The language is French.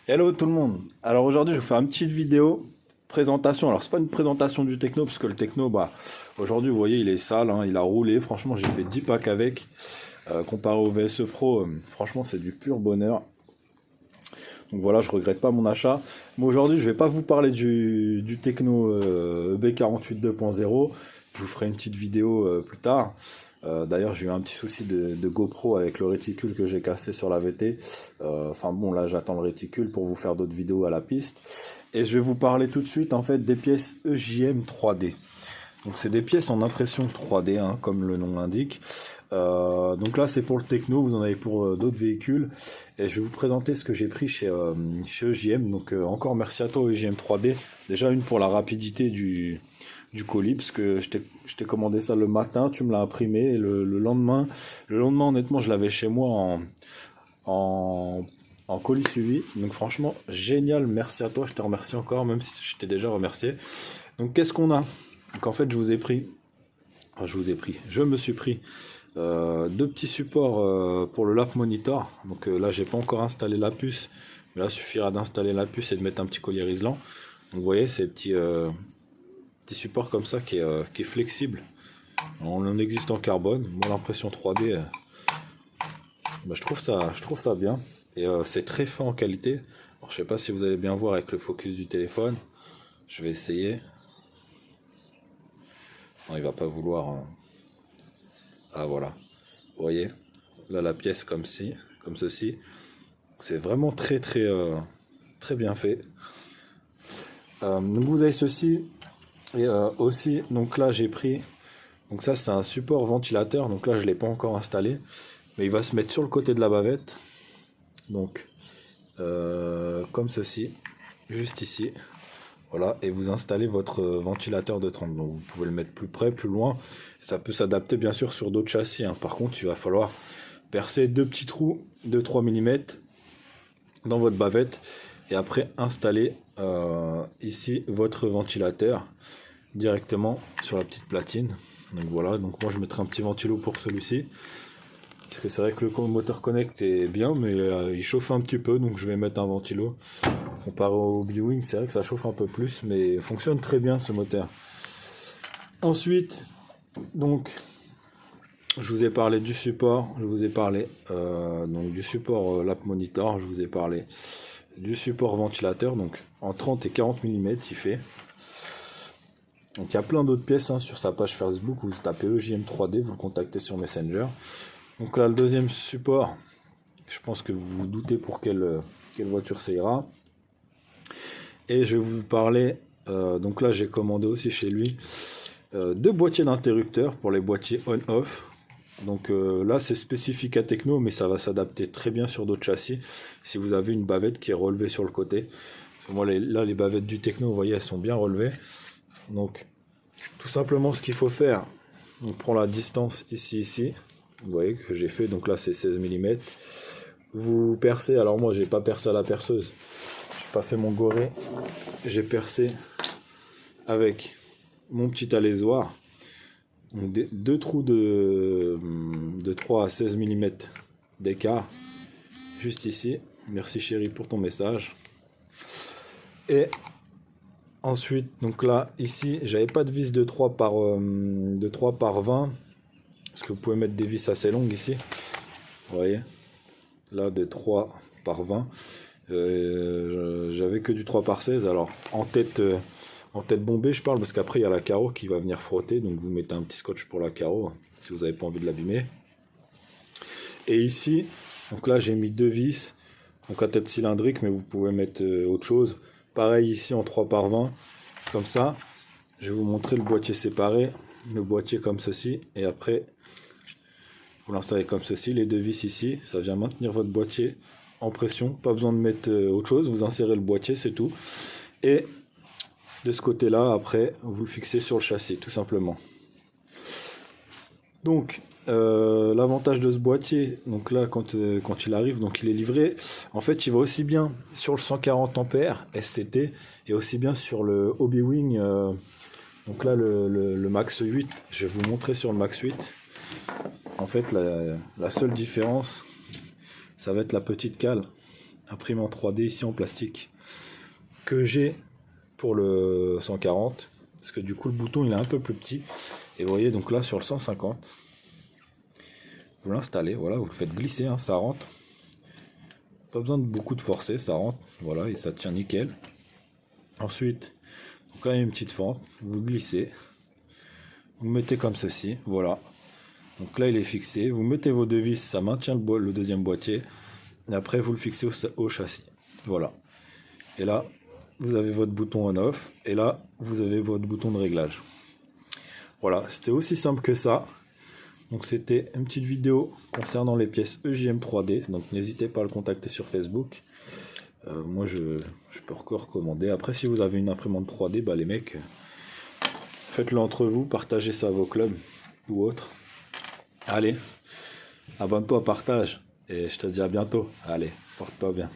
Hello tout le monde. Alors aujourd'hui je vais vous faire une petite vidéo présentation. Alors c'est pas une présentation du techno parce que le techno aujourd'hui vous voyez il est sale, hein, il a roulé. Franchement j'ai fait 10 packs avec. Comparé au VSE Pro, franchement c'est du pur bonheur. Donc voilà, je regrette pas mon achat. Mais aujourd'hui je vais pas vous parler du techno EB48 2.0. Je vous ferai une petite vidéo plus tard. D'ailleurs, j'ai eu un petit souci de GoPro avec le réticule que j'ai cassé sur la VT. Enfin bon, là, j'attends le réticule pour vous faire d'autres vidéos à la piste. Et je vais vous parler tout de suite, en fait, des pièces EJM 3D. Donc, c'est des pièces en impression 3D, hein, comme le nom l'indique. Donc là, c'est pour le techno. Vous en avez pour d'autres véhicules. Et je vais vous présenter ce que j'ai pris chez EJM. Donc, encore merci à toi, EJM 3D. Déjà, une pour la rapidité du colis, parce que je t'ai commandé ça le matin, tu me l'as imprimé, et le lendemain, honnêtement, je l'avais chez moi en, en colis suivi. Donc franchement, génial, merci à toi, je te remercie encore, même si je t'ai déjà remercié. Donc qu'est-ce qu'on a? Donc en fait, je me suis pris deux petits supports pour le lap monitor. Donc là, j'ai pas encore installé la puce, mais là, il suffira d'installer la puce et de mettre un petit collier Rislan. Donc vous voyez, ces petit support comme ça qui est flexible. On en existe en carbone. Moi l'impression 3D, je trouve ça bien. Et c'est très fin en qualité. Alors, je sais pas si vous allez bien voir avec le focus du téléphone. Je vais essayer. Non, il va pas vouloir. Ah voilà. Vous voyez. Là la pièce comme ceci. C'est vraiment très bien fait. Donc vous avez ceci. Et aussi, donc là j'ai pris, donc ça c'est un support ventilateur, donc là je l'ai pas encore installé, mais il va se mettre sur le côté de la bavette, donc comme ceci, juste ici, voilà, et vous installez votre ventilateur de 30, donc vous pouvez le mettre plus près, plus loin, ça peut s'adapter bien sûr sur d'autres châssis, hein. Par contre il va falloir percer deux petits trous de 3 mm dans votre bavette, et après installer ici votre ventilateur directement sur la petite platine. Donc voilà, donc moi je mettrai un petit ventilo pour celui-ci, parce que c'est vrai que le moteur connect est bien, mais il chauffe un petit peu, donc je vais mettre un ventilo. Comparé au B-Wing, c'est vrai que ça chauffe un peu plus, mais fonctionne très bien ce moteur. Ensuite, donc je vous ai parlé du support, je vous ai parlé donc du support lap monitor, je vous ai parlé du support ventilateur, donc en 30 et 40 mm il fait. Donc il y a plein d'autres pièces, hein, sur sa page Facebook, vous tapez EJM 3D, vous le contactez sur Messenger. Donc là le deuxième support, je pense que vous vous doutez pour quelle voiture ça ira. Et je vais vous parler, donc là j'ai commandé aussi chez lui deux boîtiers d'interrupteurs pour les boîtiers on-off. Donc là c'est spécifique à techno, mais ça va s'adapter très bien sur d'autres châssis si vous avez une bavette qui est relevée sur le côté. Parce que moi là les bavettes du techno, vous voyez, elles sont bien relevées. Donc tout simplement ce qu'il faut faire, on prend la distance ici, vous voyez que j'ai fait, donc là c'est 16 mm. Vous percez, alors moi j'ai pas percé à la perceuse, j'ai pas fait mon goré, j'ai percé avec mon petit alésoir. Donc deux trous de 3 à 16 mm d'écart, juste ici. Merci chérie pour ton message. Et ensuite, donc là, ici, j'avais pas de vis de 3 par 20, parce que vous pouvez mettre des vis assez longues ici. Vous voyez, là de 3 par 20. J'avais que du 3 par 16. Alors en tête bombée, je parle, parce qu'après il y a la carreau qui va venir frotter, donc vous mettez un petit scotch pour la carreau si vous n'avez pas envie de l'abîmer. Et ici, donc là j'ai mis deux vis, donc à tête cylindrique, mais vous pouvez mettre autre chose. Pareil ici en 3 par 20, comme ça. Je vais vous montrer le boîtier séparé, le boîtier comme ceci, et après vous l'installez comme ceci, les deux vis ici, ça vient maintenir votre boîtier en pression, pas besoin de mettre autre chose, vous insérez le boîtier, c'est tout. Et de ce côté là, après vous le fixez sur le châssis, tout simplement. Donc l'avantage de ce boîtier, donc là quand il arrive, donc il est livré, en fait il va aussi bien sur le 140 ampères SCT et aussi bien sur le Hobby-Wing, donc là le Max 8, je vais vous montrer sur le Max 8. En fait la seule différence, ça va être la petite cale imprimante 3D ici en plastique que j'ai pour le 140, parce que du coup le bouton il est un peu plus petit. Et vous voyez donc là sur le 150, vous l'installez, voilà, vous le faites glisser, hein, ça rentre. Pas besoin de beaucoup de forcer, ça rentre, voilà, et ça tient nickel. Ensuite, donc là il y a une petite fente, vous glissez, vous mettez comme ceci, voilà. Donc là il est fixé, vous mettez vos deux vis, ça maintient le deuxième boîtier. Et après vous le fixez au châssis, voilà. Et là vous avez votre bouton on off, et là vous avez votre bouton de réglage. Voilà, c'était aussi simple que ça. Donc c'était une petite vidéo concernant les pièces EJM 3D, donc n'hésitez pas à le contacter sur Facebook. Moi je peux encore recommander. Après si vous avez une imprimante 3D, bah les mecs, faites-le entre vous, partagez ça à vos clubs ou autres. Allez, abonne-toi, partage, et je te dis à bientôt. Allez, porte-toi bien.